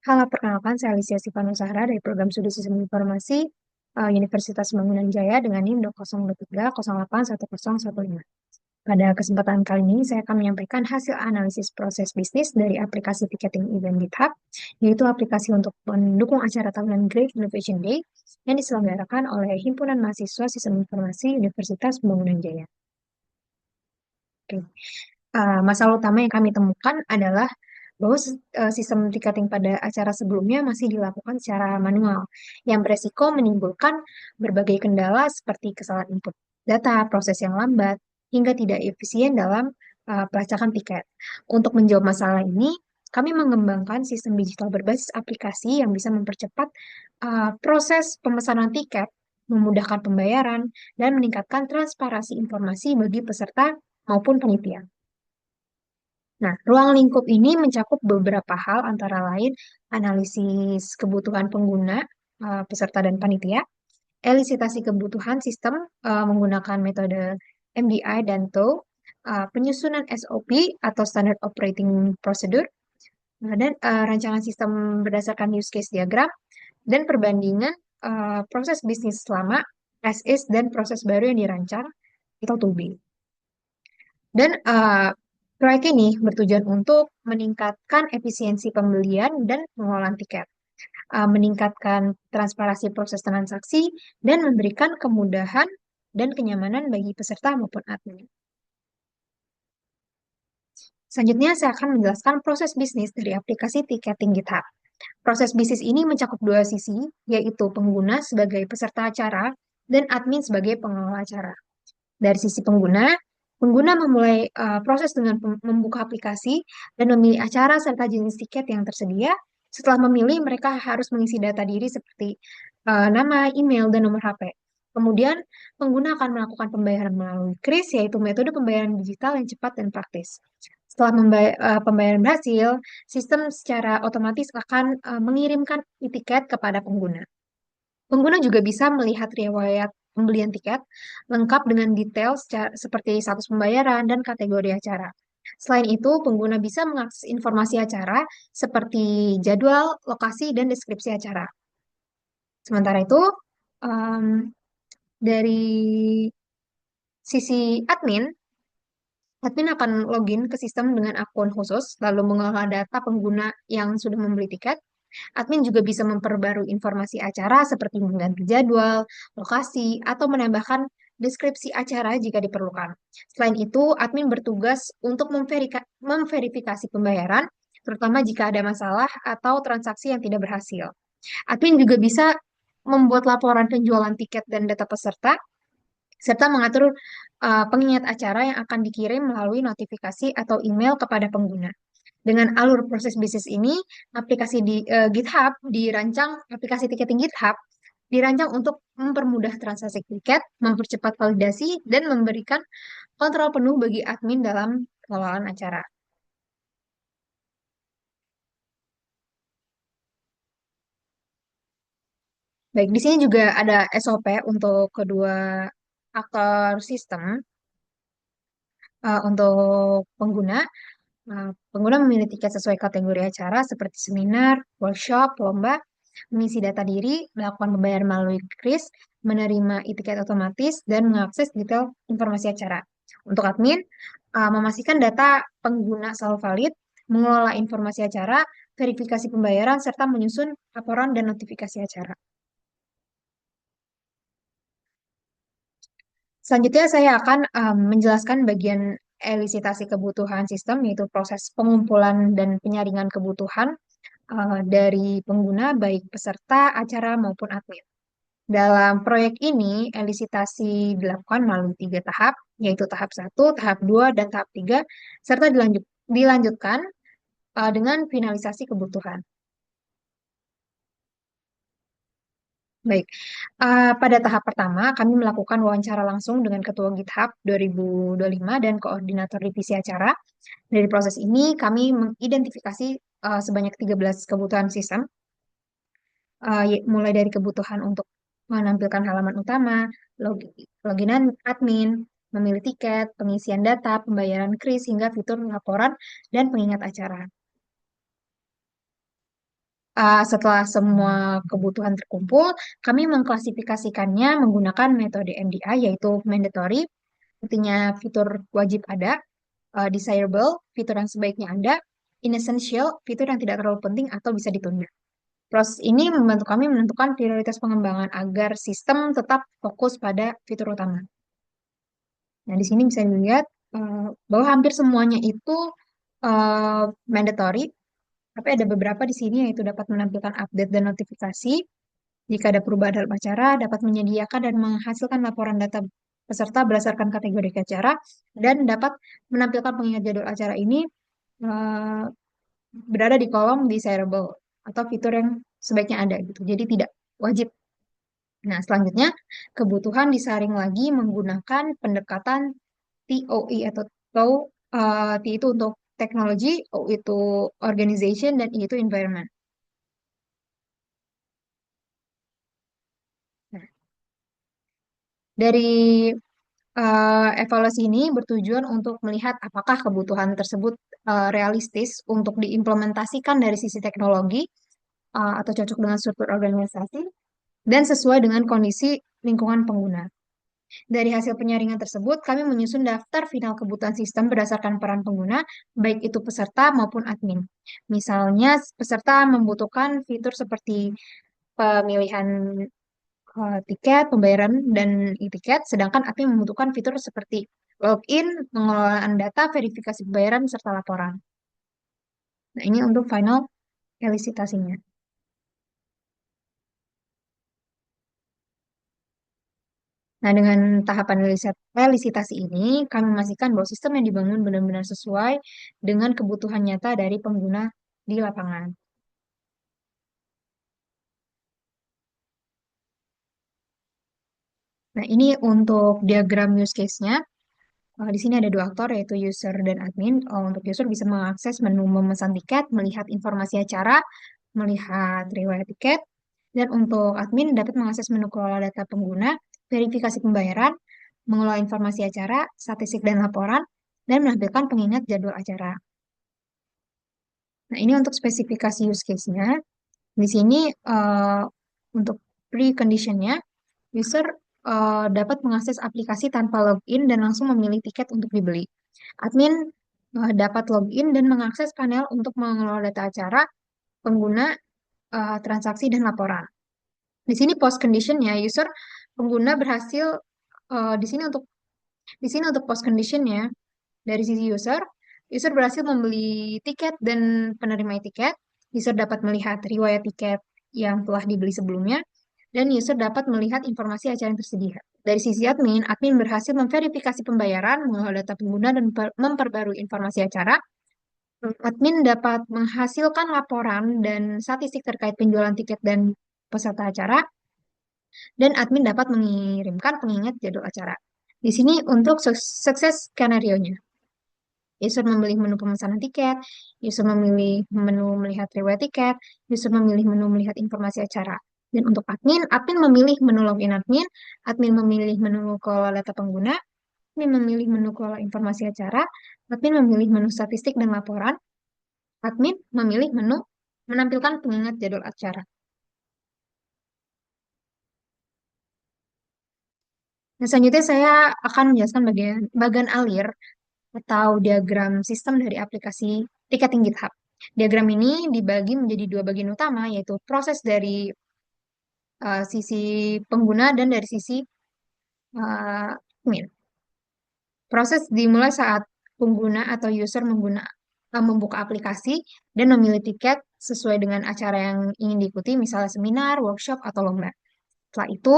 Halo, perkenalkan saya Alicia Sivanusara dari Program Studi Sistem Informasi Universitas Bangunan Jaya dengan NIM 203081015. Pada kesempatan kali ini, saya akan menyampaikan hasil analisis proses bisnis dari aplikasi ticketing event GitHub, yaitu aplikasi untuk mendukung acara tahunan Great Innovation Day yang diselenggarakan oleh Himpunan Mahasiswa Sistem Informasi Universitas Bangunan Jaya. Oke. Masalah utama yang kami temukan adalah bahwa sistem ticketing pada acara sebelumnya masih dilakukan secara manual, yang beresiko menimbulkan berbagai kendala seperti kesalahan input data, proses yang lambat, hingga tidak efisien dalam pelacakan tiket. Untuk menjawab masalah ini, kami mengembangkan sistem digital berbasis aplikasi yang bisa mempercepat proses pemesanan tiket, memudahkan pembayaran, dan meningkatkan transparansi informasi bagi peserta maupun panitia. Nah, ruang lingkup ini mencakup beberapa hal antara lain analisis kebutuhan pengguna, peserta dan panitia, elisitasi kebutuhan sistem menggunakan metode MDI dan TOW, penyusunan SOP atau Standard Operating Procedure, dan rancangan sistem berdasarkan use case diagram, dan perbandingan proses bisnis lama, as is, dan proses baru yang dirancang atau to be. Dan proyek ini bertujuan untuk meningkatkan efisiensi pembelian dan pengelolaan tiket, meningkatkan transparansi proses transaksi, dan memberikan kemudahan dan kenyamanan bagi peserta maupun admin. Selanjutnya, saya akan menjelaskan proses bisnis dari aplikasi ticketing GitHub. Proses bisnis ini mencakup dua sisi, yaitu pengguna sebagai peserta acara dan admin sebagai pengelola acara. Dari sisi pengguna, pengguna memulai proses dengan membuka aplikasi dan memilih acara serta jenis tiket yang tersedia. Setelah memilih, mereka harus mengisi data diri seperti nama, email, dan nomor HP. Kemudian, pengguna akan melakukan pembayaran melalui kris, yaitu metode pembayaran digital yang cepat dan praktis. Setelah pembayaran berhasil, sistem secara otomatis akan mengirimkan e-tiket kepada pengguna. Pengguna juga bisa melihat riwayat pembelian tiket lengkap dengan detail seperti status pembayaran dan kategori acara. Selain itu, pengguna bisa mengakses informasi acara seperti jadwal, lokasi, dan deskripsi acara. Sementara itu, em, dari sisi admin akan login ke sistem dengan akun khusus, lalu mengolah data pengguna yang sudah membeli tiket. Admin juga bisa memperbarui informasi acara seperti mengganti jadwal, lokasi, atau menambahkan deskripsi acara jika diperlukan. Selain itu, admin bertugas untuk memverifikasi pembayaran, terutama jika ada masalah atau transaksi yang tidak berhasil. Admin juga bisa membuat laporan penjualan tiket dan data peserta, serta mengatur pengingat acara yang akan dikirim melalui notifikasi atau email kepada pengguna. Dengan alur proses bisnis ini, aplikasi di GitHub dirancang, aplikasi tiketing GitHub dirancang untuk mempermudah transaksi tiket, mempercepat validasi, dan memberikan kontrol penuh bagi admin dalam pengelolaan acara. Baik, di sini juga ada SOP untuk kedua aktor sistem. Untuk pengguna, pengguna memilih tiket sesuai kategori acara seperti seminar, workshop, lomba, mengisi data diri, melakukan pembayaran melalui kris, menerima e-tiket otomatis, dan mengakses detail informasi acara. Untuk admin, memastikan data pengguna selalu valid, mengelola informasi acara, verifikasi pembayaran, serta menyusun laporan dan notifikasi acara. Selanjutnya saya akan menjelaskan bagian elisitasi kebutuhan sistem, yaitu proses pengumpulan dan penyaringan kebutuhan dari pengguna, baik peserta acara maupun admin. Dalam proyek ini, elisitasi dilakukan melalui 3 tahap, yaitu tahap 1, tahap 2, dan tahap 3, serta dilanjutkan dengan finalisasi kebutuhan. Baik, pada tahap pertama kami melakukan wawancara langsung dengan Ketua GitHub 2025 dan Koordinator Divisi Acara. Dari proses ini kami mengidentifikasi sebanyak 13 kebutuhan sistem, mulai dari kebutuhan untuk menampilkan halaman utama, loginan admin, memilih tiket, pengisian data, pembayaran kris, hingga fitur laporan dan pengingat acara. Setelah semua kebutuhan terkumpul, kami mengklasifikasikannya menggunakan metode MDI, yaitu mandatory, artinya fitur wajib ada, desirable, fitur yang sebaiknya ada, inessential, fitur yang tidak terlalu penting atau bisa ditunda. Proses ini membantu kami menentukan prioritas pengembangan agar sistem tetap fokus pada fitur utama. Nah, di sini bisa dilihat bahwa hampir semuanya itu eh, mandatory, tapi ada beberapa di sini yaitu dapat menampilkan update dan notifikasi. Jika ada perubahan dalam acara, dapat menyediakan dan menghasilkan laporan data peserta berdasarkan kategori acara, dan dapat menampilkan pengingat jadwal acara ini eh, berada di kolom desirable atau fitur yang sebaiknya ada gitu. Jadi tidak wajib. Nah, selanjutnya kebutuhan disaring lagi menggunakan pendekatan TOE atau T itu untuk teknologi, O itu organization, dan I itu environment. Nah, dari evaluasi ini bertujuan untuk melihat apakah kebutuhan tersebut realistis untuk diimplementasikan dari sisi teknologi atau cocok dengan struktur organisasi dan sesuai dengan kondisi lingkungan pengguna. Dari hasil penyaringan tersebut, kami menyusun daftar final kebutuhan sistem berdasarkan peran pengguna, baik itu peserta maupun admin. Misalnya, peserta membutuhkan fitur seperti pemilihan tiket, pembayaran, dan e-tiket, sedangkan admin membutuhkan fitur seperti login, pengelolaan data, verifikasi pembayaran, serta laporan. Nah, ini untuk final elisitasinya. Nah, dengan tahapan elisitasi ini, kami memastikan bahwa sistem yang dibangun benar-benar sesuai dengan kebutuhan nyata dari pengguna di lapangan. Nah, ini untuk diagram use case-nya. Di sini ada dua aktor, yaitu user dan admin. Untuk user bisa mengakses menu memesan tiket, melihat informasi acara, melihat riwayat tiket. Dan untuk admin dapat mengakses menu kelola data pengguna, verifikasi pembayaran, mengelola informasi acara, statistik dan laporan, dan menampilkan pengingat jadwal acara. Nah, ini untuk spesifikasi use case-nya. Di sini untuk precondition-nya, user dapat mengakses aplikasi tanpa login dan langsung memilih tiket untuk dibeli. Admin dapat login dan mengakses panel untuk mengelola data acara, pengguna, transaksi, dan laporan. Di sini post condition-nya, user pengguna berhasil di sini untuk post condition-nya dari sisi user, user berhasil membeli tiket dan penerima tiket. User dapat melihat riwayat tiket yang telah dibeli sebelumnya, dan user dapat melihat informasi acara yang tersedia. Dari sisi admin, admin berhasil memverifikasi pembayaran, mengolah data pengguna, dan memperbarui informasi acara. Admin dapat menghasilkan laporan dan statistik terkait penjualan tiket dan peserta acara, dan admin dapat mengirimkan pengingat jadwal acara. Di sini untuk sukses skenario-nya. User memilih menu pemesanan tiket, user memilih menu melihat riwayat tiket, user memilih menu melihat informasi acara. Dan untuk admin, admin memilih menu login admin memilih menu kelola data pengguna, admin memilih menu kelola informasi acara, admin memilih menu statistik dan laporan, admin memilih menu menampilkan pengingat jadwal acara. Nah, selanjutnya saya akan menjelaskan bagian alir atau diagram sistem dari aplikasi ticketing GitHub. Diagram ini dibagi menjadi dua bagian utama, yaitu proses dari sisi pengguna dan dari sisi admin. Proses dimulai saat pengguna atau user membuka aplikasi dan memilih tiket sesuai dengan acara yang ingin diikuti, misalnya seminar, workshop, atau lomba. Setelah itu,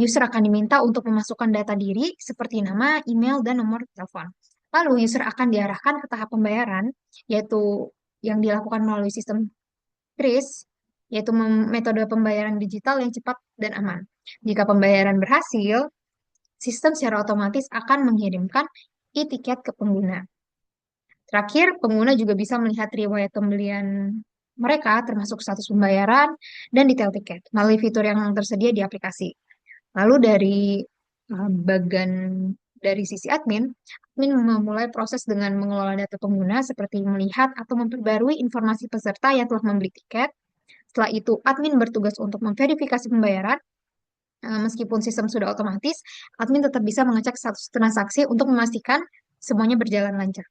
user akan diminta untuk memasukkan data diri seperti nama, email, dan nomor telepon. Lalu, user akan diarahkan ke tahap pembayaran, yaitu yang dilakukan melalui sistem KRIS, yaitu metode pembayaran digital yang cepat dan aman. Jika pembayaran berhasil, sistem secara otomatis akan mengirimkan e-tiket ke pengguna. Terakhir, pengguna juga bisa melihat riwayat pembelian mereka, termasuk status pembayaran dan detail tiket, melalui fitur yang tersedia di aplikasi. Lalu bagian dari sisi admin, admin memulai proses dengan mengelola data pengguna seperti melihat atau memperbarui informasi peserta yang telah membeli tiket, Setelah itu, admin bertugas untuk memverifikasi pembayaran. Meskipun sistem sudah otomatis, admin tetap bisa mengecek status transaksi untuk memastikan semuanya berjalan lancar.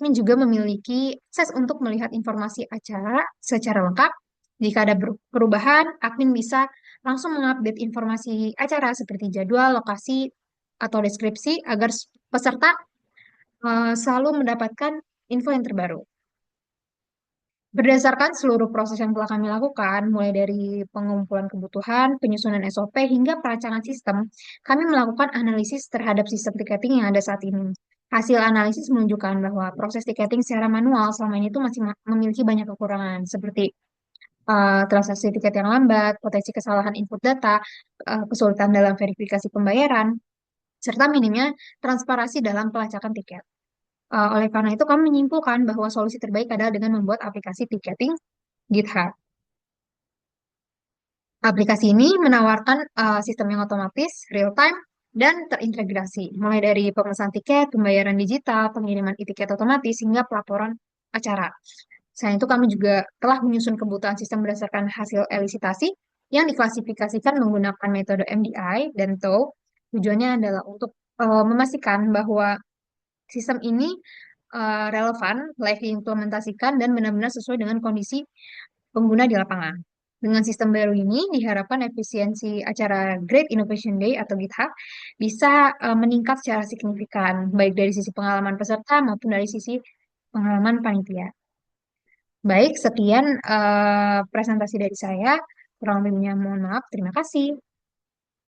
Admin juga memiliki akses untuk melihat informasi acara secara lengkap. Jika ada perubahan, admin bisa langsung mengupdate informasi acara seperti jadwal, lokasi, atau deskripsi agar peserta selalu mendapatkan info yang terbaru. Berdasarkan seluruh proses yang telah kami lakukan, mulai dari pengumpulan kebutuhan, penyusunan SOP, hingga perancangan sistem, kami melakukan analisis terhadap sistem tiketing yang ada saat ini. Hasil analisis menunjukkan bahwa proses tiketing secara manual selama ini itu masih memiliki banyak kekurangan, seperti transaksi tiket yang lambat, potensi kesalahan input data, kesulitan dalam verifikasi pembayaran, serta minimnya transparansi dalam pelacakan tiket. Oleh karena itu, kami menyimpulkan bahwa solusi terbaik adalah dengan membuat aplikasi tiketing GitHub. Aplikasi ini menawarkan sistem yang otomatis, real time, dan terintegrasi, mulai dari pemesan tiket, pembayaran digital, pengiriman e-tiket otomatis, hingga pelaporan acara. Selain itu, kami juga telah menyusun kebutuhan sistem berdasarkan hasil elisitasi yang diklasifikasikan menggunakan metode MDI dan TOW. Tujuannya adalah untuk memastikan bahwa sistem ini relevan, layak diimplementasikan, dan benar-benar sesuai dengan kondisi pengguna di lapangan. Dengan sistem baru ini, diharapkan efisiensi acara Great Innovation Day atau GitHub bisa meningkat secara signifikan, baik dari sisi pengalaman peserta maupun dari sisi pengalaman panitia. Baik, sekian presentasi dari saya. Kurang lebihnya mohon maaf. Terima kasih.